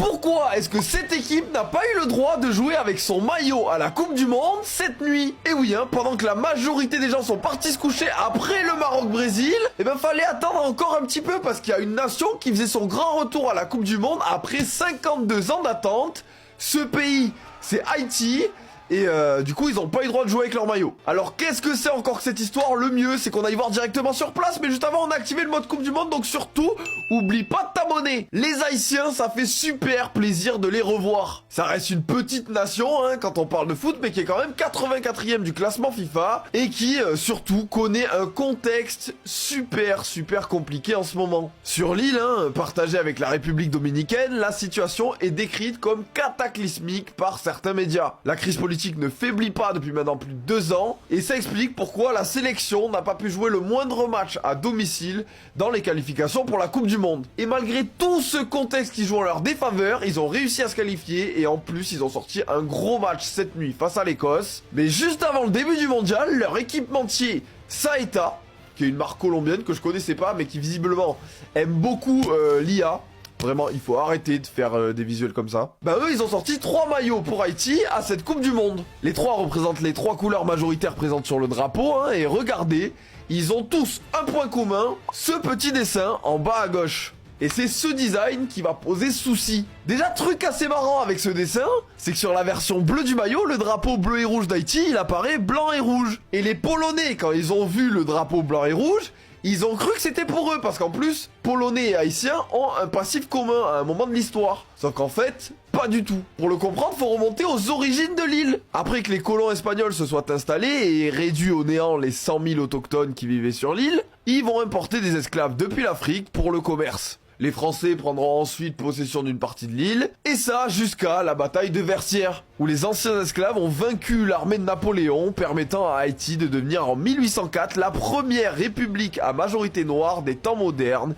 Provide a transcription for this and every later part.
pourquoi est-ce que cette équipe n'a pas eu le droit de jouer avec son maillot à la Coupe du Monde cette nuit? Et oui, hein, pendant que la majorité des gens sont partis se coucher après le Maroc-Brésil, eh ben fallait attendre encore un petit peu parce qu'il y a une nation qui faisait son grand retour à la Coupe du Monde après 52 ans d'attente. Ce pays, c'est Haïti. Et du coup, ils n'ont pas eu le droit de jouer avec leur maillot. Alors, qu'est-ce que c'est encore que cette histoire? Le mieux, c'est qu'on aille voir directement sur place. Mais juste avant, on a activé le mode Coupe du Monde. Donc surtout, oublie pas de t'abonner. Les Haïtiens, ça fait super plaisir de les revoir. Ça reste une petite nation, hein, quand on parle de foot, mais qui est quand même 84e du classement FIFA. Et qui, surtout, connaît un contexte super compliqué en ce moment. Sur l'île, hein, partagée avec la République Dominicaine, la situation est décrite comme cataclysmique par certains médias. La crise politique ne faiblit pas depuis maintenant plus de 2 ans, et ça explique pourquoi la sélection n'a pas pu jouer le moindre match à domicile dans les qualifications pour la Coupe du Monde. Et malgré tout ce contexte qui joue en leur défaveur, ils ont réussi à se qualifier, et en plus ils ont sorti un gros match cette nuit face à l'Écosse. Mais juste avant le début du mondial, leur équipementier Saeta, qui est une marque colombienne que je connaissais pas, mais qui visiblement aime beaucoup l'IA. Vraiment, il faut arrêter de faire des visuels comme ça. Bah eux, ils ont sorti 3 maillots pour Haïti à cette Coupe du Monde. Les 3 représentent les 3 couleurs majoritaires présentes sur le drapeau, hein, et regardez, ils ont tous un point commun, ce petit dessin en bas à gauche. Et c'est ce design qui va poser souci. Déjà, truc assez marrant avec ce dessin, c'est que sur la version bleue du maillot, le drapeau bleu et rouge d'Haïti, il apparaît blanc et rouge. Et les Polonais, quand ils ont vu le drapeau blanc et rouge, ils ont cru que c'était pour eux, parce qu'en plus, Polonais et Haïtiens ont un passif commun à un moment de l'histoire. Sauf qu'en fait, pas du tout. Pour le comprendre, faut remonter aux origines de l'île. Après que les colons espagnols se soient installés et réduit au néant les 100 000 autochtones qui vivaient sur l'île, ils vont importer des esclaves depuis l'Afrique pour le commerce. Les Français prendront ensuite possession d'une partie de l'île, et ça jusqu'à la bataille de Vertières, où les anciens esclaves ont vaincu l'armée de Napoléon, permettant à Haïti de devenir en 1804 la première république à majorité noire des temps modernes,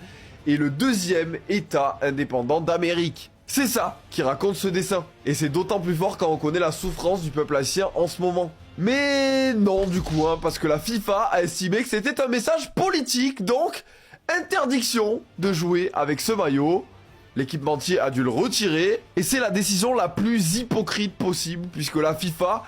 et le deuxième État indépendant d'Amérique. C'est ça qui raconte ce dessin, et c'est d'autant plus fort quand on connaît la souffrance du peuple haïtien en ce moment. Mais non du coup, hein, parce que la FIFA a estimé que c'était un message politique, donc interdiction de jouer avec ce maillot. L'équipementier a dû le retirer, et c'est la décision la plus hypocrite possible, puisque la FIFA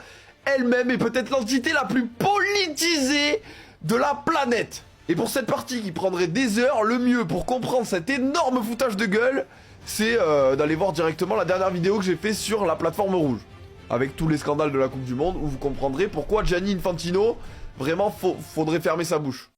elle-même est peut-être l'entité la plus politisée de la planète. Et pour cette partie qui prendrait des heures, le mieux pour comprendre cet énorme foutage de gueule, c'est d'aller voir directement la dernière vidéo que j'ai fait sur la plateforme rouge, avec tous les scandales de la Coupe du Monde, où vous comprendrez pourquoi Gianni Infantino, vraiment faudrait fermer sa bouche.